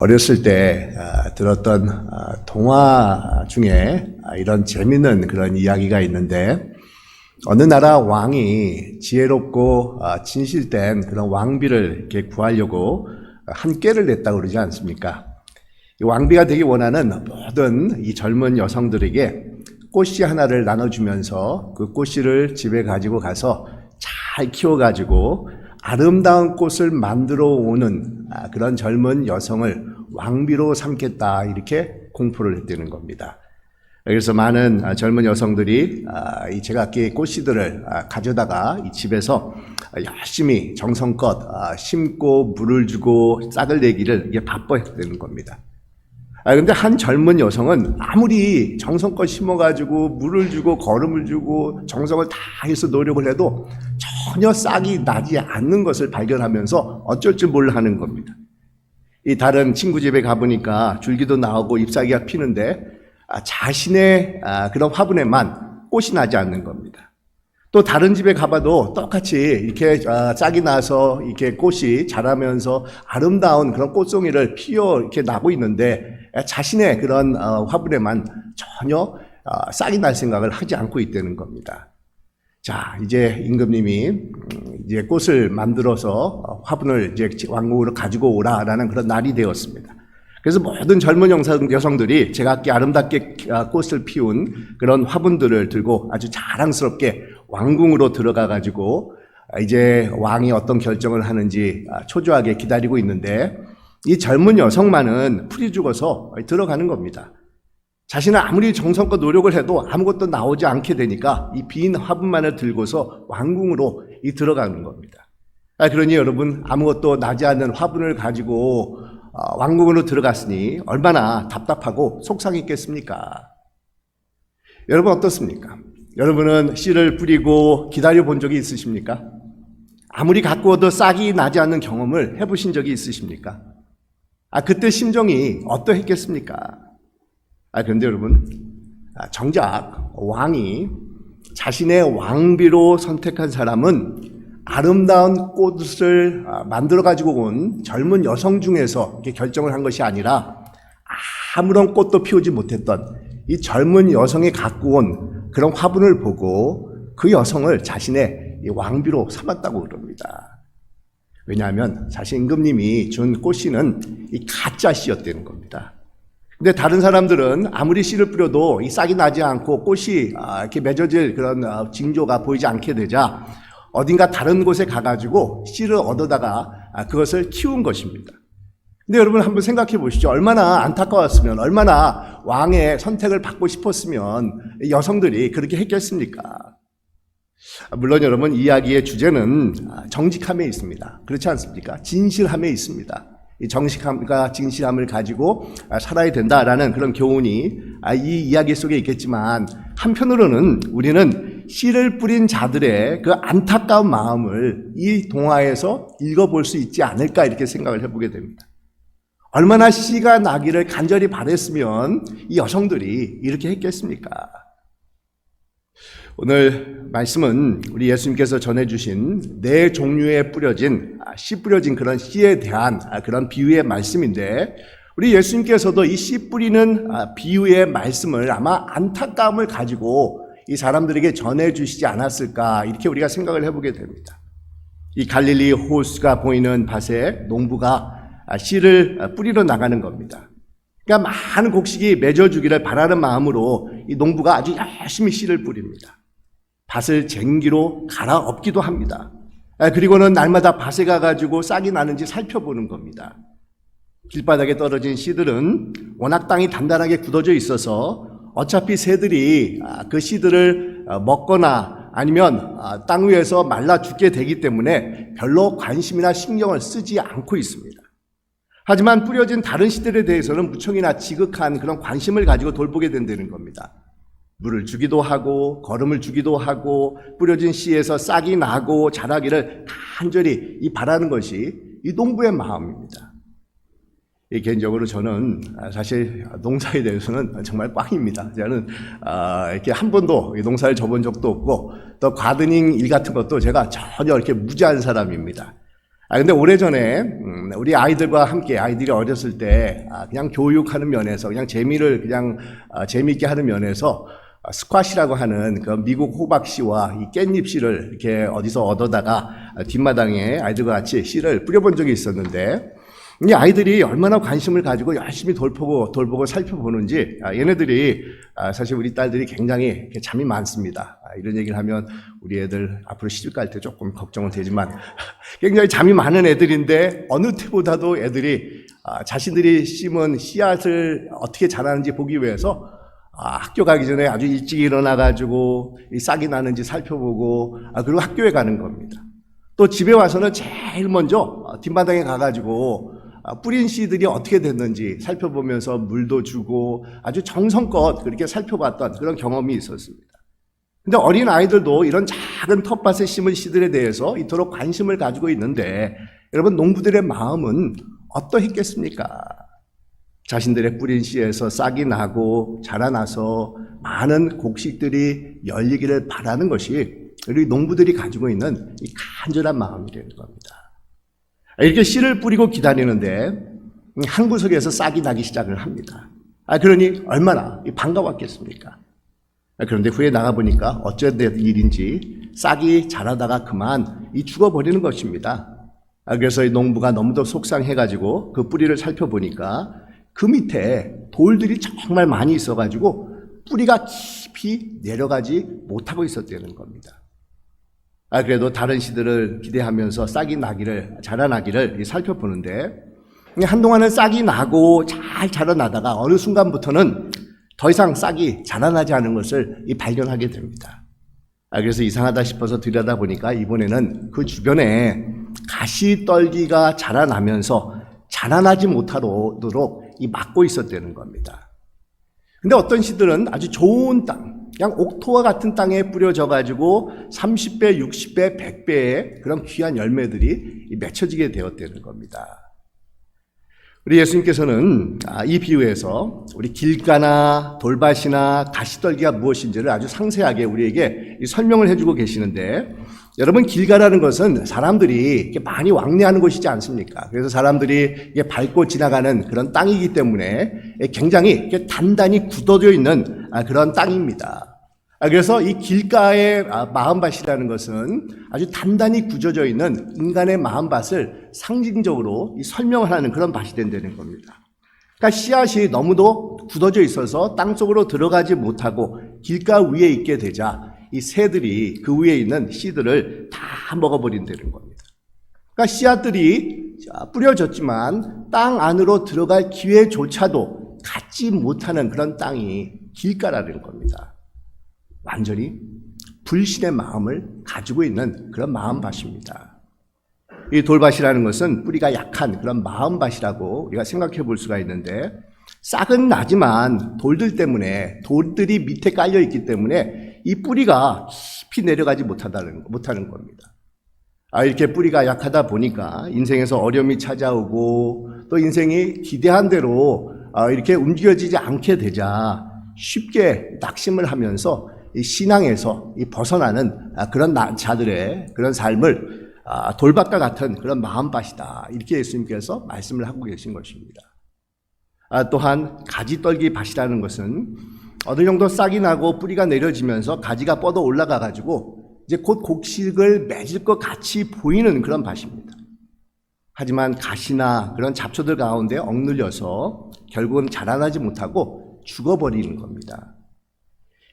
어렸을 때 들었던 동화 중에 이런 재밌는 그런 이야기가 있는데, 어느 나라 왕이 지혜롭고 진실된 그런 왕비를 이렇게 구하려고 한 꾀를 냈다고 그러지 않습니까? 이 왕비가 되기 원하는 모든 이 젊은 여성들에게 꽃씨 하나를 나눠주면서 그 꽃씨를 집에 가지고 가서 잘 키워가지고 아름다운 꽃을 만들어 오는 그런 젊은 여성을 왕비로 삼겠다, 이렇게 공포를 했다는 겁니다. 그래서 많은 젊은 여성들이 이 제각기 꽃씨들을 가져다가 이 집에서 열심히 정성껏 심고 물을 주고 싹을 내기를 이게 바빠했다는 겁니다. 근데 한 젊은 여성은 아무리 정성껏 심어가지고 물을 주고 거름을 주고 정성을 다 해서 노력을 해도 전혀 싹이 나지 않는 것을 발견하면서 어쩔 줄 몰라 하는 겁니다. 이 다른 친구 집에 가보니까 줄기도 나오고 잎사귀가 피는데 자신의 그런 화분에만 꽃이 나지 않는 겁니다. 또 다른 집에 가봐도 똑같이 이렇게 싹이 나서 이렇게 꽃이 자라면서 아름다운 그런 꽃송이를 피어 이렇게 나고 있는데 자신의 그런 화분에만 전혀 싹이 날 생각을 하지 않고 있다는 겁니다. 자, 이제 임금님이 이제 꽃을 만들어서 화분을 이제 왕궁으로 가지고 오라라는 그런 날이 되었습니다. 그래서 모든 젊은 여성들이 제각기 아름답게 꽃을 피운 그런 화분들을 들고 아주 자랑스럽게 왕궁으로 들어가 가지고 이제 왕이 어떤 결정을 하는지 초조하게 기다리고 있는데, 이 젊은 여성만은 풀이 죽어서 들어가는 겁니다. 자신은 아무리 정성껏 노력을 해도 아무것도 나오지 않게 되니까 이 빈 화분만을 들고서 왕궁으로 들어가는 겁니다. 그러니 여러분, 아무것도 나지 않는 화분을 가지고 왕궁으로 들어갔으니 얼마나 답답하고 속상했겠습니까? 여러분 어떻습니까? 여러분은 씨를 뿌리고 기다려 본 적이 있으십니까? 아무리 가꾸어도 싹이 나지 않는 경험을 해보신 적이 있으십니까? 그때 심정이 어떠했겠습니까? 그런데 여러분, 정작 왕이 자신의 왕비로 선택한 사람은 아름다운 꽃을 만들어 가지고 온 젊은 여성 중에서 이렇게 결정을 한 것이 아니라, 아무런 꽃도 피우지 못했던 이 젊은 여성이 갖고 온 그런 화분을 보고 그 여성을 자신의 왕비로 삼았다고 그럽니다. 왜냐하면 사실 임금님이 준 꽃씨는 이 가짜 씨였다는 겁니다. 근데 다른 사람들은 아무리 씨를 뿌려도 이 싹이 나지 않고 꽃이 이렇게 맺어질 그런 징조가 보이지 않게 되자 어딘가 다른 곳에 가가지고 씨를 얻어다가 그것을 키운 것입니다. 근데 여러분 한번 생각해 보시죠. 얼마나 안타까웠으면, 얼마나 왕의 선택을 받고 싶었으면 여성들이 그렇게 했겠습니까? 물론 여러분, 이야기의 주제는 정직함에 있습니다. 그렇지 않습니까? 진실함에 있습니다. 이 정직함과 진실함을 가지고 살아야 된다라는 그런 교훈이 이 이야기 속에 있겠지만, 한편으로는 우리는 씨를 뿌린 자들의 그 안타까운 마음을 이 동화에서 읽어볼 수 있지 않을까, 이렇게 생각을 해보게 됩니다. 얼마나 씨가 나기를 간절히 바랬으면 이 여성들이 이렇게 했겠습니까? 오늘 말씀은 우리 예수님께서 전해주신 네 종류의 씨 뿌려진 그런 씨에 대한 그런 비유의 말씀인데, 우리 예수님께서도 이 씨 뿌리는 비유의 말씀을 아마 안타까움을 가지고 이 사람들에게 전해주시지 않았을까, 이렇게 우리가 생각을 해보게 됩니다. 이 갈릴리 호수가 보이는 밭에 농부가 씨를 뿌리러 나가는 겁니다. 그러니까 많은 곡식이 맺어주기를 바라는 마음으로 이 농부가 아주 열심히 씨를 뿌립니다. 밭을 쟁기로 갈아엎기도 합니다. 그리고는 날마다 밭에 가가지고 싹이 나는지 살펴보는 겁니다. 길바닥에 떨어진 씨들은 워낙 땅이 단단하게 굳어져 있어서 어차피 새들이 그 씨들을 먹거나 아니면 땅 위에서 말라 죽게 되기 때문에 별로 관심이나 신경을 쓰지 않고 있습니다. 하지만 뿌려진 다른 씨들에 대해서는 무척이나 지극한 그런 관심을 가지고 돌보게 된다는 겁니다. 물을 주기도 하고 거름을 주기도 하고 뿌려진 씨에서 싹이 나고 자라기를 간절히 바라는 것이 이 농부의 마음입니다. 개인적으로 저는 사실 농사에 대해서는 정말 꽝입니다. 저는 이렇게 한 번도 농사를 져본 적도 없고, 또 가드닝 일 같은 것도 제가 전혀 이렇게 무지한 사람입니다. 근데 오래전에, 우리 아이들과 함께 아이들이 어렸을 때, 그냥 교육하는 면에서, 그냥 재미를 그냥, 재미있게 하는 면에서, 스쿼시라고 하는 그 미국 호박씨와 이 깻잎씨를 이렇게 어디서 얻어다가 뒷마당에 아이들과 같이 씨를 뿌려본 적이 있었는데, 이 아이들이 얼마나 관심을 가지고 열심히 돌보고 살펴보는지, 얘네들이, 사실 우리 딸들이 굉장히 잠이 많습니다. 이런 얘기를 하면 우리 애들 앞으로 시집 갈 때 조금 걱정은 되지만, 굉장히 잠이 많은 애들인데, 어느 때보다도 애들이, 자신들이 심은 씨앗을 어떻게 자라는지 보기 위해서, 학교 가기 전에 아주 일찍 일어나가지고, 이 싹이 나는지 살펴보고, 그리고 학교에 가는 겁니다. 또 집에 와서는 제일 먼저 뒷마당에 가가지고, 뿌린 씨들이 어떻게 됐는지 살펴보면서 물도 주고 아주 정성껏 그렇게 살펴봤던 그런 경험이 있었습니다. 근데 어린 아이들도 이런 작은 텃밭에 심은 씨들에 대해서 이토록 관심을 가지고 있는데 여러분 농부들의 마음은 어떠했겠습니까? 자신들의 뿌린 씨에서 싹이 나고 자라나서 많은 곡식들이 열리기를 바라는 것이 우리 농부들이 가지고 있는 이 간절한 마음이라는 겁니다. 이렇게 씨를 뿌리고 기다리는데 한 구석에서 싹이 나기 시작을 합니다. 그러니 얼마나 반가웠겠습니까? 그런데 후에 나가보니까 어쩐 일인지 싹이 자라다가 그만 죽어버리는 것입니다. 그래서 이 농부가 너무도 속상해가지고 그 뿌리를 살펴보니까 그 밑에 돌들이 정말 많이 있어가지고 뿌리가 깊이 내려가지 못하고 있었다는 겁니다. 그래도 다른 씨들을 기대하면서 싹이 자라나기를 살펴보는데, 한동안은 싹이 나고 잘 자라나다가 어느 순간부터는 더 이상 싹이 자라나지 않은 것을 발견하게 됩니다. 그래서 이상하다 싶어서 들여다보니까 이번에는 그 주변에 가시떨기가 자라나면서 자라나지 못하도록 막고 있었다는 겁니다. 근데 어떤 씨들은 아주 좋은 땅, 그냥 옥토와 같은 땅에 뿌려져가지고 30배, 60배, 100배의 그런 귀한 열매들이 맺혀지게 되었다는 겁니다. 우리 예수님께서는 이 비유에서 우리 길가나 돌밭이나 가시떨기가 무엇인지를 아주 상세하게 우리에게 설명을 해주고 계시는데, 여러분 길가라는 것은 사람들이 많이 왕래하는 곳이지 않습니까? 그래서 사람들이 밟고 지나가는 그런 땅이기 때문에 굉장히 단단히 굳어져 있는 그런 땅입니다. 그래서 이 길가의 마음밭이라는 것은 아주 단단히 굳어져 있는 인간의 마음밭을 상징적으로 설명을 하는 그런 밭이 된다는 겁니다. 그러니까 씨앗이 너무도 굳어져 있어서 땅속으로 들어가지 못하고 길가 위에 있게 되자 이 새들이 그 위에 있는 씨들을 다 먹어버린다는 겁니다. 그러니까 씨앗들이 뿌려졌지만 땅 안으로 들어갈 기회조차도 갖지 못하는 그런 땅이 길가라는 겁니다. 완전히 불신의 마음을 가지고 있는 그런 마음밭입니다. 이 돌밭이라는 것은 뿌리가 약한 그런 마음밭이라고 우리가 생각해 볼 수가 있는데, 싹은 나지만 돌들이 밑에 깔려 있기 때문에 이 뿌리가 깊이 내려가지 못하는 겁니다. 이렇게 뿌리가 약하다 보니까 인생에서 어려움이 찾아오고 또 인생이 기대한 대로 이렇게 움직여지지 않게 되자 쉽게 낙심을 하면서 이 신앙에서 벗어나는 그런 자들의 그런 삶을 돌밭과 같은 그런 마음밭이다, 이렇게 예수님께서 말씀을 하고 계신 것입니다. 또한 가지떨기 밭이라는 것은 어느 정도 싹이 나고 뿌리가 내려지면서 가지가 뻗어 올라가 가지고 이제 곧 곡식을 맺을 것 같이 보이는 그런 밭입니다. 하지만 가시나 그런 잡초들 가운데 억눌려서 결국은 자라나지 못하고 죽어버리는 겁니다.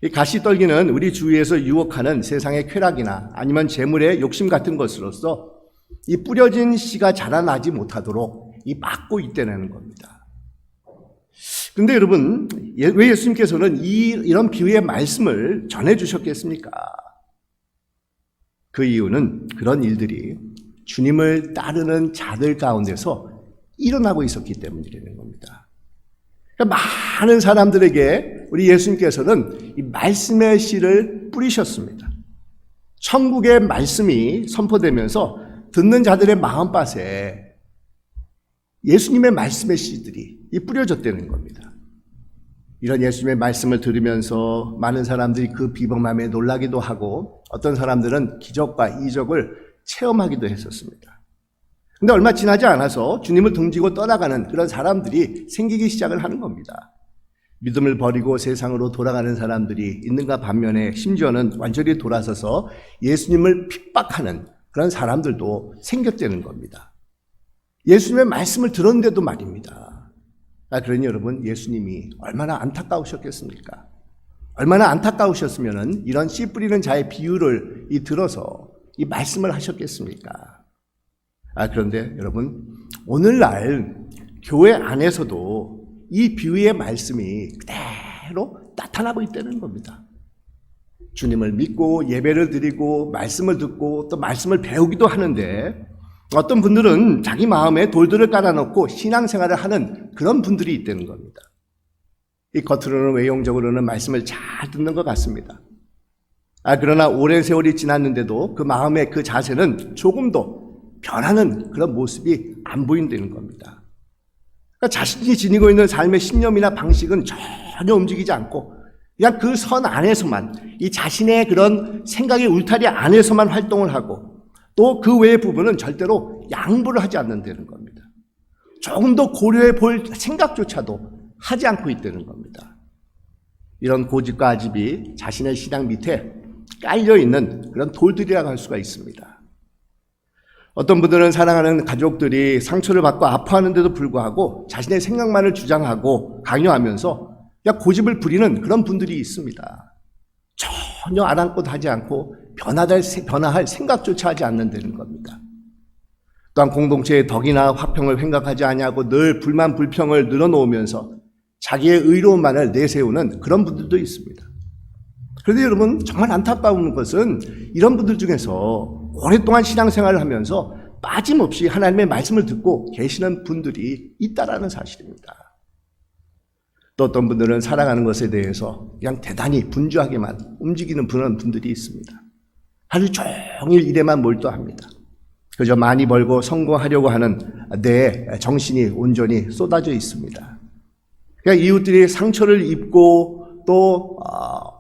이 가시떨기는 우리 주위에서 유혹하는 세상의 쾌락이나 아니면 재물의 욕심 같은 것으로서 이 뿌려진 씨가 자라나지 못하도록 막고 있다는 겁니다. 그런데 여러분, 왜 예수님께서는 이런 비유의 말씀을 전해주셨겠습니까? 그 이유는 그런 일들이 주님을 따르는 자들 가운데서 일어나고 있었기 때문이라는 겁니다. 그러니까 많은 사람들에게 우리 예수님께서는 이 말씀의 씨를 뿌리셨습니다. 천국의 말씀이 선포되면서 듣는 자들의 마음밭에 예수님의 말씀의 씨들이 뿌려졌다는 겁니다. 이런 예수님의 말씀을 들으면서 많은 사람들이 그 비범함에 놀라기도 하고 어떤 사람들은 기적과 이적을 체험하기도 했었습니다. 근데 얼마 지나지 않아서 주님을 등지고 떠나가는 그런 사람들이 생기기 시작을 하는 겁니다. 믿음을 버리고 세상으로 돌아가는 사람들이 있는가 반면에 심지어는 완전히 돌아서서 예수님을 핍박하는 그런 사람들도 생겼다는 겁니다. 예수님의 말씀을 들었는데도 말입니다. 그러니 여러분, 예수님이 얼마나 안타까우셨겠습니까? 얼마나 안타까우셨으면 이런 씨 뿌리는 자의 비유를 들어서 이 말씀을 하셨겠습니까? 그런데 여러분, 오늘날 교회 안에서도 이 비유의 말씀이 그대로 나타나고 있다는 겁니다. 주님을 믿고 예배를 드리고 말씀을 듣고 또 말씀을 배우기도 하는데 어떤 분들은 자기 마음에 돌들을 깔아놓고 신앙생활을 하는 그런 분들이 있다는 겁니다. 이 겉으로는 외형적으로는 말씀을 잘 듣는 것 같습니다. 그러나 오랜 세월이 지났는데도 그 마음의 그 자세는 조금도 변하는 그런 모습이 안 보인다는 겁니다. 그러니까 자신이 지니고 있는 삶의 신념이나 방식은 전혀 움직이지 않고 그냥 그 선 안에서만, 이 자신의 그런 생각의 울타리 안에서만 활동을 하고 또 그 외의 부분은 절대로 양보를 하지 않는다는 겁니다. 조금 더 고려해 볼 생각조차도 하지 않고 있다는 겁니다. 이런 고집과 아집이 자신의 신앙 밑에 깔려있는 그런 돌들이라고 할 수가 있습니다. 어떤 분들은 사랑하는 가족들이 상처를 받고 아파하는데도 불구하고 자신의 생각만을 주장하고 강요하면서 그냥 고집을 부리는 그런 분들이 있습니다. 전혀 아랑곳 하지 않고 변화할 생각조차 하지 않는다는 겁니다. 또한 공동체의 덕이나 화평을 생각하지 아니하고 늘 불만 불평을 늘어놓으면서 자기의 의로움만을 내세우는 그런 분들도 있습니다. 그런데 여러분, 정말 안타까운 것은 이런 분들 중에서 오랫동안 신앙생활을 하면서 빠짐없이 하나님의 말씀을 듣고 계시는 분들이 있다라는 사실입니다. 또 어떤 분들은 살아가는 것에 대해서 그냥 대단히 분주하게만 움직이는 그런 분들이 있습니다. 하루 종일 일에만 몰두합니다. 그저 많이 벌고 성공하려고 하는 내 정신이 온전히 쏟아져 있습니다. 그러니까 이웃들이 상처를 입고 또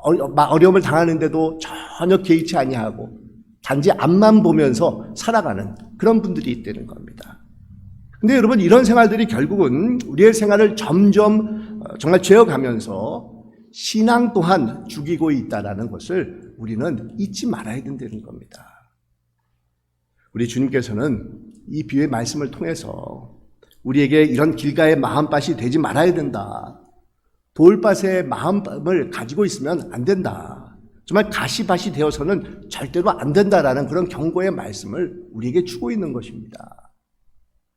어려움을 당하는데도 전혀 개의치 아니하고 단지 앞만 보면서 살아가는 그런 분들이 있다는 겁니다. 근데 여러분, 이런 생활들이 결국은 우리의 생활을 점점 정말 죄어가면서 신앙 또한 죽이고 있다는 것을 우리는 잊지 말아야 된다는 겁니다. 우리 주님께서는 이 비유의 말씀을 통해서 우리에게 이런 길가의 마음밭이 되지 말아야 된다. 돌밭의 마음을 가지고 있으면 안 된다. 정말 가시밭이 되어서는 절대로 안 된다라는 그런 경고의 말씀을 우리에게 주고 있는 것입니다.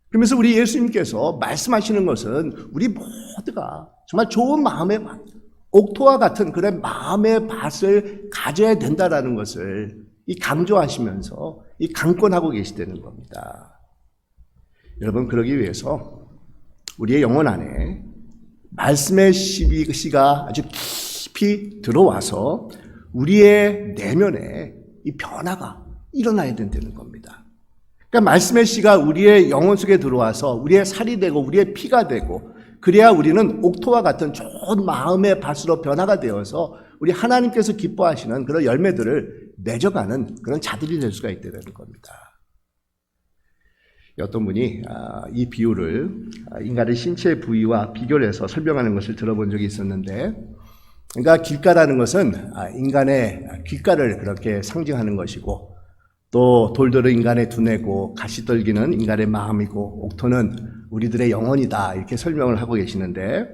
그러면서 우리 예수님께서 말씀하시는 것은 우리 모두가 정말 좋은 마음의 밭, 옥토와 같은 그런 마음의 밭을 가져야 된다라는 것을 강조하시면서 강권하고 계시다는 겁니다. 여러분, 그러기 위해서 우리의 영혼 안에 말씀의 씨가 아주 깊이 들어와서 우리의 내면에 이 변화가 일어나야 된다는 겁니다. 그러니까 말씀의 씨가 우리의 영혼 속에 들어와서 우리의 살이 되고 우리의 피가 되고 그래야 우리는 옥토와 같은 좋은 마음의 밭으로 변화가 되어서 우리 하나님께서 기뻐하시는 그런 열매들을 맺어가는 그런 자들이 될 수가 있다는 겁니다. 어떤 분이 이 비유를 인간의 신체 부위와 비교를 해서 설명하는 것을 들어본 적이 있었는데, 그러니까 길가라는 것은 인간의 귓가를 그렇게 상징하는 것이고, 또 돌들은 인간의 두뇌고 가시떨기는 인간의 마음이고 옥토는 우리들의 영혼이다, 이렇게 설명을 하고 계시는데,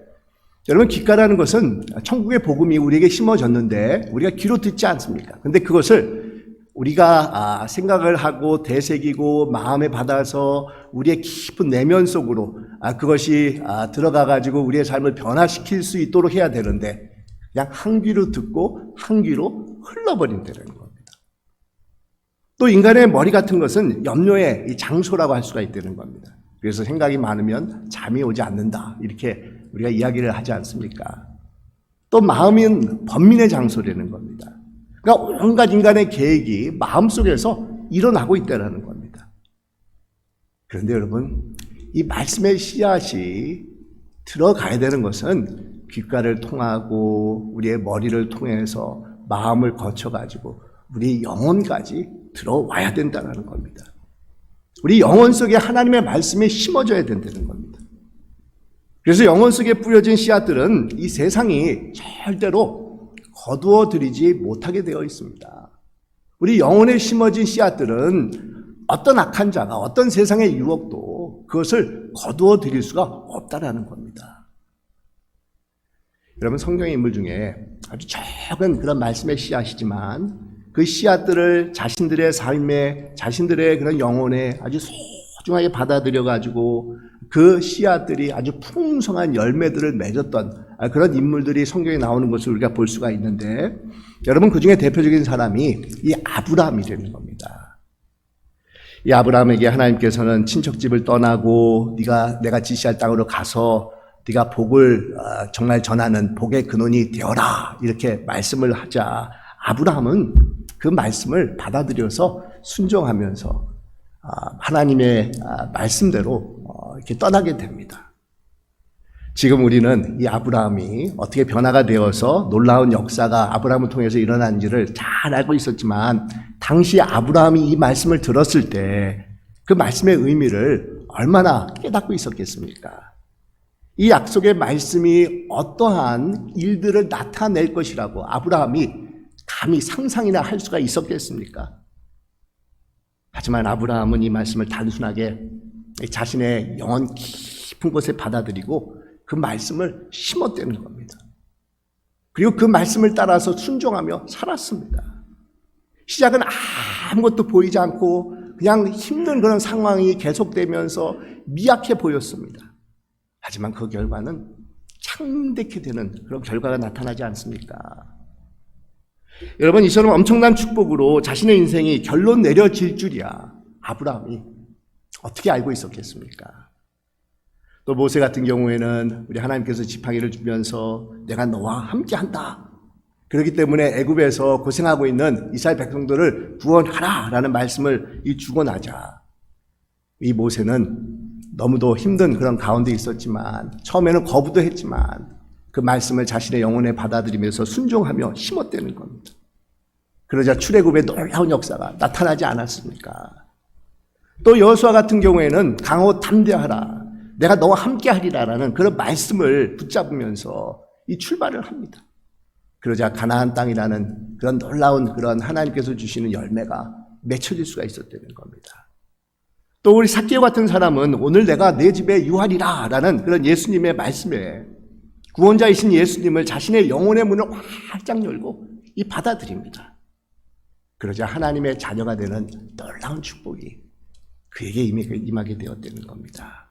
여러분, 귓가라는 것은 천국의 복음이 우리에게 심어졌는데 우리가 귀로 듣지 않습니까? 근데 그것을 우리가 생각을 하고 되새기고 마음에 받아서 우리의 깊은 내면 속으로 그것이 들어가가지고 우리의 삶을 변화시킬 수 있도록 해야 되는데 그냥 한 귀로 듣고 한 귀로 흘러버린다는 겁니다. 또 인간의 머리 같은 것은 염려의 장소라고 할 수가 있다는 겁니다. 그래서 생각이 많으면 잠이 오지 않는다, 이렇게 우리가 이야기를 하지 않습니까? 또 마음은 번민의 장소라는 겁니다. 그러니까 온갖 인간의 계획이 마음속에서 일어나고 있다는 겁니다. 그런데 여러분, 이 말씀의 씨앗이 들어가야 되는 것은 귓가를 통하고 우리의 머리를 통해서 마음을 거쳐가지고 우리 영혼까지 들어와야 된다는 겁니다. 우리 영혼 속에 하나님의 말씀이 심어져야 된다는 겁니다. 그래서 영혼 속에 뿌려진 씨앗들은 이 세상이 절대로 거두어들이지 못하게 되어 있습니다. 우리 영혼에 심어진 씨앗들은 어떤 악한 자가 어떤 세상의 유혹도 그것을 거두어들일 수가 없다라는 겁니다. 여러분, 성경의 인물 중에 아주 적은 그런 말씀의 씨앗이지만 그 씨앗들을 자신들의 삶에, 자신들의 그런 영혼에 아주 소중하게 받아들여가지고 그 씨앗들이 아주 풍성한 열매들을 맺었던 그런 인물들이 성경에 나오는 것을 우리가 볼 수가 있는데, 여러분, 그 중에 대표적인 사람이 이 아브라함이 되는 겁니다. 이 아브라함에게 하나님께서는 친척집을 떠나고 내가 지시할 땅으로 가서 네가 복을 정말 전하는 복의 근원이 되어라, 이렇게 말씀을 하자 아브라함은 그 말씀을 받아들여서 순종하면서 하나님의 말씀대로 이렇게 떠나게 됩니다. 지금 우리는 이 아브라함이 어떻게 변화가 되어서 놀라운 역사가 아브라함을 통해서 일어난지를 잘 알고 있었지만, 당시 아브라함이 이 말씀을 들었을 때 그 말씀의 의미를 얼마나 깨닫고 있었겠습니까? 이 약속의 말씀이 어떠한 일들을 나타낼 것이라고 아브라함이 감히 상상이나 할 수가 있었겠습니까? 하지만 아브라함은 이 말씀을 단순하게 자신의 영혼 깊은 곳에 받아들이고 그 말씀을 심었다는 겁니다. 그리고 그 말씀을 따라서 순종하며 살았습니다. 시작은 아무것도 보이지 않고 그냥 힘든 그런 상황이 계속되면서 미약해 보였습니다. 하지만 그 결과는 창대케 되는 그런 결과가 나타나지 않습니까? 여러분, 이처럼 엄청난 축복으로 자신의 인생이 결론 내려질 줄이야 아브라함이 어떻게 알고 있었겠습니까? 또 모세 같은 경우에는 우리 하나님께서 지팡이를 주면서 내가 너와 함께한다, 그렇기 때문에 애굽에서 고생하고 있는 이스라엘 백성들을 구원하라 라는 말씀을 주고 나자 이 모세는 너무도 힘든 그런 가운데 있었지만, 처음에는 거부도 했지만 그 말씀을 자신의 영혼에 받아들이면서 순종하며 심었다는 겁니다. 그러자 출애굽의 놀라운 역사가 나타나지 않았습니까? 또 여호수아 같은 경우에는 강호 담대하라, 내가 너와 함께 하리라라는 그런 말씀을 붙잡으면서 이 출발을 합니다. 그러자 가나안 땅이라는 그런 놀라운 그런 하나님께서 주시는 열매가 맺혀질 수가 있었다는 겁니다. 또 우리 삭개오 같은 사람은 오늘 내가 내 집에 유하리라 라는 그런 예수님의 말씀에 구원자이신 예수님을 자신의 영혼의 문을 활짝 열고 받아들입니다. 그러자 하나님의 자녀가 되는 놀라운 축복이 그에게 임하게 되었다는 겁니다.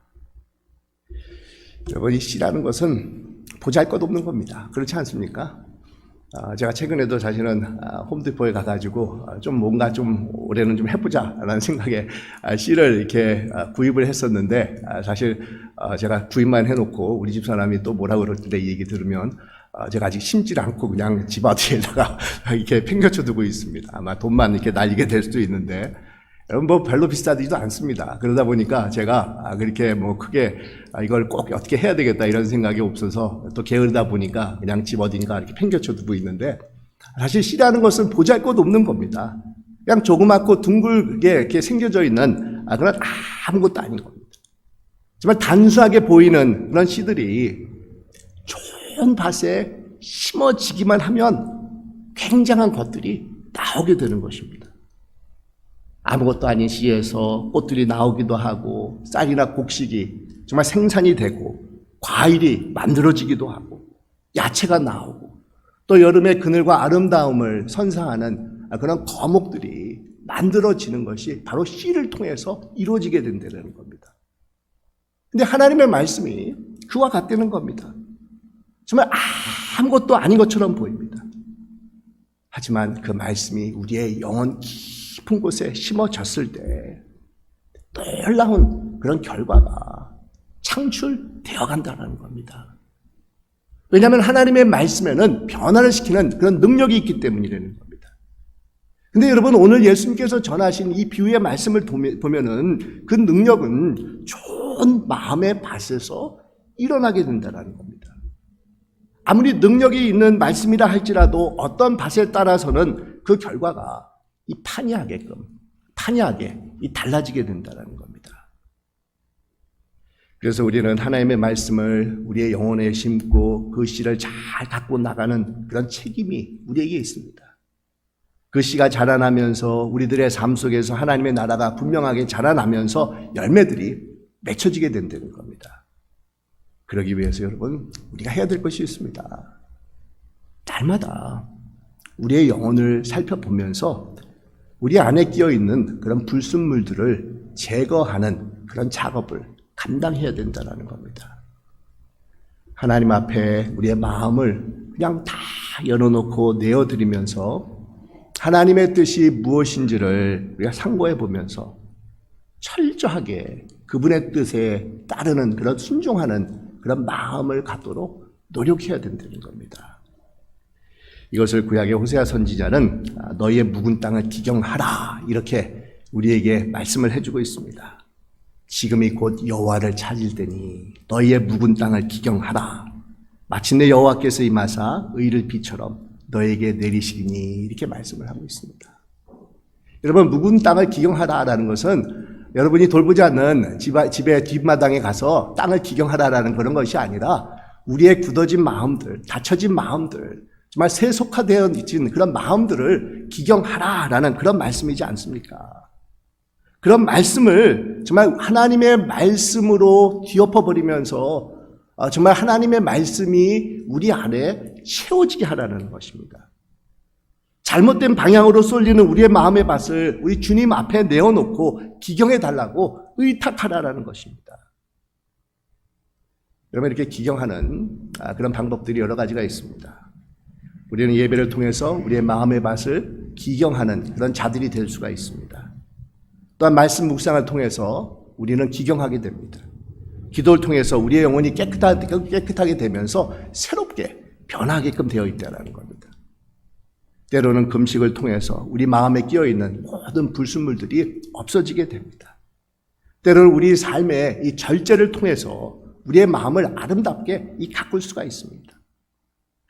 여러분, 이 씨라는 것은 보잘것없는 겁니다. 그렇지 않습니까? 제가 최근에도 사실은 홈디포에 가가지고 좀 뭔가 좀 올해는 좀 해보자 라는 생각에 씨를 이렇게 구입을 했었는데, 사실 제가 구입만 해놓고 우리 집사람이 또 뭐라 그럴 때 이 얘기 들으면 제가 아직 심질 않고 그냥 집 앞에다가 이렇게 팽겨쳐 두고 있습니다. 아마 돈만 이렇게 날리게 될 수도 있는데, 여러분, 뭐 별로 비싸지도 않습니다. 그러다 보니까 제가 그렇게 뭐 크게 이걸 꼭 어떻게 해야 되겠다 이런 생각이 없어서 또 게으르다 보니까 그냥 집 어딘가 이렇게 팽겨쳐 두고 있는데, 사실 씨라는 것은 보잘것없는 겁니다. 그냥 조그맣고 둥글게 이렇게 생겨져 있는 그런 아무것도 아닌 겁니다. 정말 단순하게 보이는 그런 씨들이 좋은 밭에 심어지기만 하면 굉장한 것들이 나오게 되는 것입니다. 아무것도 아닌 씨에서 꽃들이 나오기도 하고, 쌀이나 곡식이 정말 생산이 되고, 과일이 만들어지기도 하고, 야채가 나오고, 또 여름의 그늘과 아름다움을 선사하는 그런 거목들이 만들어지는 것이 바로 씨를 통해서 이루어지게 된다는 겁니다. 근데 하나님의 말씀이 그와 같다는 겁니다. 정말 아무것도 아닌 것처럼 보입니다. 하지만 그 말씀이 우리의 영혼 깊은 곳에 심어졌을 때 놀라운 그런 결과가 창출되어 간다는 겁니다. 왜냐하면 하나님의 말씀에는 변화를 시키는 그런 능력이 있기 때문이라는 겁니다. 근데 여러분, 오늘 예수님께서 전하신 이 비유의 말씀을 보면은 그 능력은 좋은 마음의 밭에서 일어나게 된다는 겁니다. 아무리 능력이 있는 말씀이라 할지라도 어떤 밭에 따라서는 그 결과가 이 판이하게 달라지게 된다는 겁니다. 그래서 우리는 하나님의 말씀을 우리의 영혼에 심고 그 씨를 잘 갖고 나가는 그런 책임이 우리에게 있습니다. 그 씨가 자라나면서 우리들의 삶 속에서 하나님의 나라가 분명하게 자라나면서 열매들이 맺혀지게 된다는 겁니다. 그러기 위해서 여러분, 우리가 해야 될 것이 있습니다. 날마다 우리의 영혼을 살펴보면서 우리 안에 끼어있는 그런 불순물들을 제거하는 그런 작업을 감당해야 된다는 겁니다. 하나님 앞에 우리의 마음을 그냥 다 열어놓고 내어드리면서 하나님의 뜻이 무엇인지를 우리가 상고해 보면서 철저하게 그분의 뜻에 따르는 그런 순종하는 그런 마음을 갖도록 노력해야 된다는 겁니다. 이것을 구약의 호세아 선지자는 너희의 묵은 땅을 기경하라 이렇게 우리에게 말씀을 해주고 있습니다. 지금이 곧 여호와를 찾을 때니 너희의 묵은 땅을 기경하라. 마침내 여호와께서 임하사 의를 비처럼 너에게 내리시리니 이렇게 말씀을 하고 있습니다. 여러분, 묵은 땅을 기경하라라는 것은 여러분이 돌보지 않는 집의 뒷마당에 가서 땅을 기경하라라는 그런 것이 아니라 우리의 굳어진 마음들, 닫혀진 마음들, 정말 세속화되어 있는 그런 마음들을 기경하라라는 그런 말씀이지 않습니까? 그런 말씀을 정말 하나님의 말씀으로 뒤엎어버리면서 정말 하나님의 말씀이 우리 안에 채워지게 하라는 것입니다. 잘못된 방향으로 쏠리는 우리의 마음의 밭을 우리 주님 앞에 내어놓고 기경해 달라고 의탁하라는 것입니다. 여러분, 이렇게 기경하는 그런 방법들이 여러 가지가 있습니다. 우리는 예배를 통해서 우리의 마음의 밭을 기경하는 그런 자들이 될 수가 있습니다. 또한 말씀 묵상을 통해서 우리는 기경하게 됩니다. 기도를 통해서 우리의 영혼이 깨끗하게 되면서 새롭게 변하게끔 되어 있다는 겁니다. 때로는 금식을 통해서 우리 마음에 끼어있는 모든 불순물들이 없어지게 됩니다. 때로는 우리 삶의 이 절제를 통해서 우리의 마음을 아름답게 가꿀 수가 있습니다.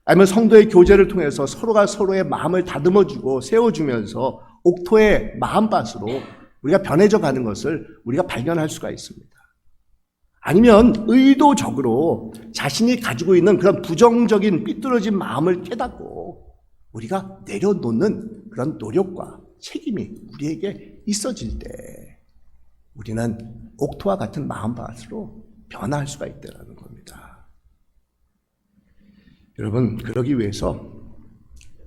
아니면 성도의 교제를 통해서 서로가 서로의 마음을 다듬어주고 세워주면서 옥토의 마음밭으로 우리가 변해져 가는 것을 우리가 발견할 수가 있습니다. 아니면 의도적으로 자신이 가지고 있는 그런 부정적인 삐뚤어진 마음을 깨닫고 우리가 내려놓는 그런 노력과 책임이 우리에게 있어질 때 우리는 옥토와 같은 마음밭으로 변화할 수가 있다는 겁니다. 여러분, 그러기 위해서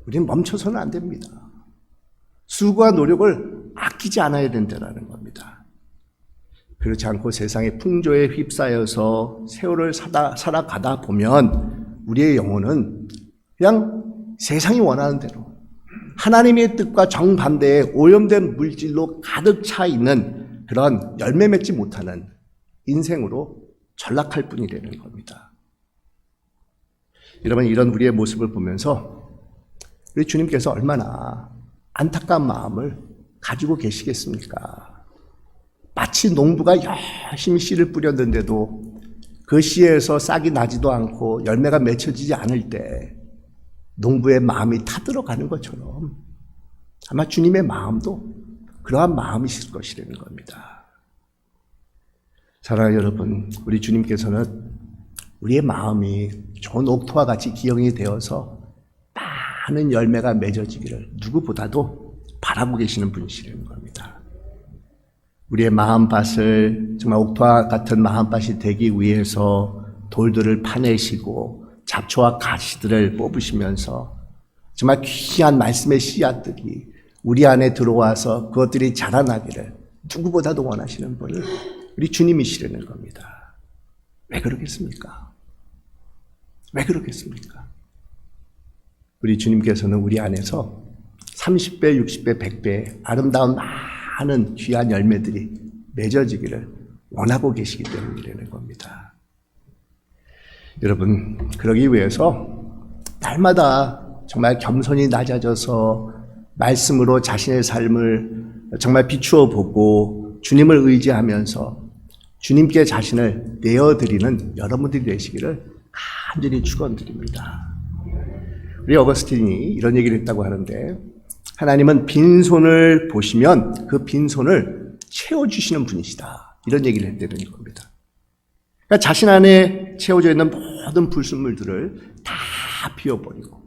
우리는 멈춰서는 안 됩니다. 수고와 노력을 아끼지 않아야 된다는 겁니다. 그렇지 않고 세상의 풍조에 휩싸여서 세월을 살아가다 보면 우리의 영혼은 그냥 세상이 원하는 대로 하나님의 뜻과 정반대의 오염된 물질로 가득 차 있는 그런 열매 맺지 못하는 인생으로 전락할 뿐이라는 겁니다. 여러분, 이런 우리의 모습을 보면서 우리 주님께서 얼마나 안타까운 마음을 가지고 계시겠습니까? 마치 농부가 열심히 씨를 뿌렸는데도 그 씨에서 싹이 나지도 않고 열매가 맺혀지지 않을 때 농부의 마음이 타들어가는 것처럼 아마 주님의 마음도 그러한 마음이실 것이라는 겁니다. 사랑하는 여러분, 우리 주님께서는 우리의 마음이 좋은 옥토와 같이 기형이 되어서 많은 열매가 맺어지기를 누구보다도 바라고 계시는 분이시라는 겁니다. 우리의 마음밭을 정말 옥토와 같은 마음밭이 되기 위해서 돌들을 파내시고 잡초와 가시들을 뽑으시면서 정말 귀한 말씀의 씨앗들이 우리 안에 들어와서 그것들이 자라나기를 누구보다도 원하시는 분이 우리 주님이시라는 겁니다. 왜 그러겠습니까? 왜 그러겠습니까? 우리 주님께서는 우리 안에서 30배, 60배, 100배 아름다운 많은 귀한 열매들이 맺어지기를 원하고 계시기 때문이라는 겁니다. 여러분, 그러기 위해서 날마다 정말 겸손히 낮아져서 말씀으로 자신의 삶을 정말 비추어 보고 주님을 의지하면서 주님께 자신을 내어드리는 여러분들이 되시기를 간절히 축원드립니다. 우리 어거스틴이 이런 얘기를 했다고 하는데 하나님은 빈손을 보시면 그 빈손을 채워주시는 분이시다. 이런 얘기를 했다는 겁니다. 그러니까 자신 안에 채워져 있는 모든 불순물들을 다 비워버리고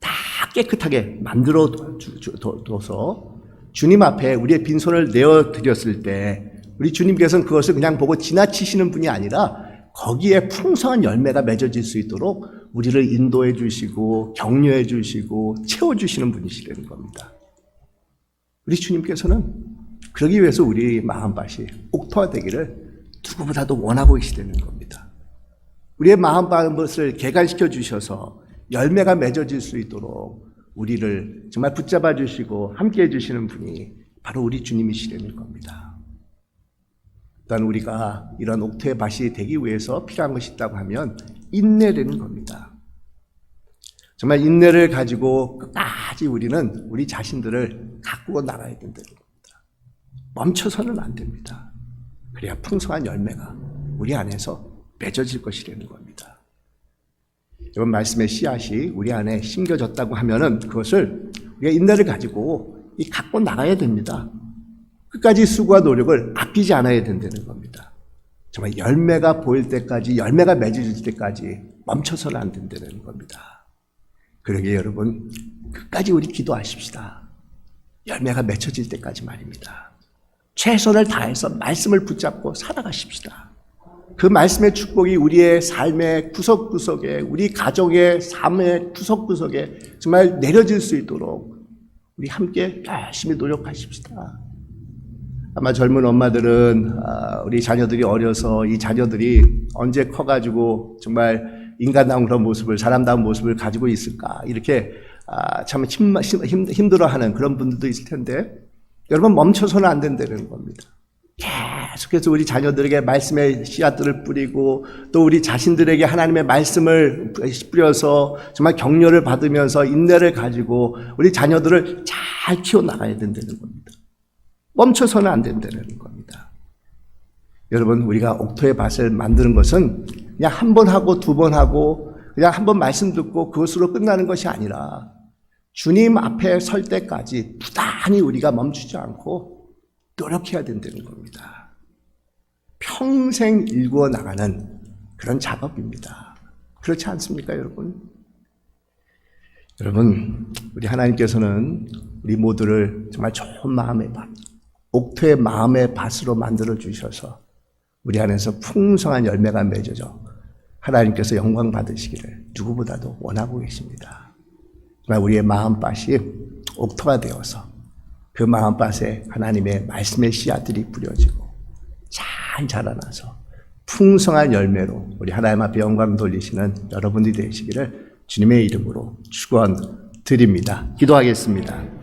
다 깨끗하게 만들어 둬서 주님 앞에 우리의 빈손을 내어드렸을 때 우리 주님께서는 그것을 그냥 보고 지나치시는 분이 아니라 거기에 풍성한 열매가 맺어질 수 있도록 우리를 인도해 주시고 격려해 주시고 채워주시는 분이시라는 겁니다. 우리 주님께서는 그러기 위해서 우리 마음밭이 옥토화되기를 누구보다도 원하고 계시다는 겁니다. 우리의 마음밭을 개간시켜 주셔서 열매가 맺어질 수 있도록 우리를 정말 붙잡아 주시고 함께해 주시는 분이 바로 우리 주님이시라는 겁니다. 일단 우리가 이런 옥토의 밭이 되기 위해서 필요한 것이 있다고 하면 인내라는 겁니다. 정말 인내를 가지고 끝까지 우리는 우리 자신들을 가꾸어 나가야 된다는 겁니다. 멈춰서는 안 됩니다. 그래야 풍성한 열매가 우리 안에서 맺어질 것이라는 겁니다. 이번 말씀의 씨앗이 우리 안에 심겨졌다고 하면은 그것을 우리가 인내를 가지고 갖고 나가야 됩니다. 끝까지 수고와 노력을 아끼지 않아야 된다는 겁니다. 정말 열매가 보일 때까지, 열매가 맺어질 때까지 멈춰서는 안 된다는 겁니다. 그러기에 여러분, 끝까지 우리 기도하십시다. 열매가 맺혀질 때까지 말입니다. 최선을 다해서 말씀을 붙잡고 살아가십시다. 그 말씀의 축복이 우리의 삶의 구석구석에, 우리 가정의 삶의 구석구석에 정말 내려질 수 있도록 우리 함께 열심히 노력하십시다. 아마 젊은 엄마들은 우리 자녀들이 어려서 이 자녀들이 언제 커가지고 정말 인간다운 그런 모습을, 사람다운 모습을 가지고 있을까, 이렇게 참 힘들어하는 그런 분들도 있을 텐데, 여러분 멈춰서는 안 된다는 겁니다. 계속해서 우리 자녀들에게 말씀의 씨앗들을 뿌리고 또 우리 자신들에게 하나님의 말씀을 뿌려서 정말 격려를 받으면서 인내를 가지고 우리 자녀들을 잘 키워나가야 된다는 겁니다. 멈춰서는 안 된다는 겁니다. 여러분, 우리가 옥토의 밭을 만드는 것은 그냥 한 번 하고 두 번 하고 그냥 한 번 말씀 듣고 그것으로 끝나는 것이 아니라 주님 앞에 설 때까지 부단히 우리가 멈추지 않고 노력해야 된다는 겁니다. 평생 일구어 나가는 그런 작업입니다. 그렇지 않습니까, 여러분? 여러분, 우리 하나님께서는 우리 모두를 정말 좋은 마음의 밭, 옥토의 마음의 밭으로 만들어 주셔서 우리 안에서 풍성한 열매가 맺어져 하나님께서 영광 받으시기를 누구보다도 원하고 계십니다. 정말 우리의 마음밭이 옥토가 되어서 그 마음밭에 하나님의 말씀의 씨앗들이 뿌려지고 잘 자라나서 풍성한 열매로 우리 하나님 앞에 영광 돌리시는 여러분들이 되시기를 주님의 이름으로 축원드립니다. 기도하겠습니다.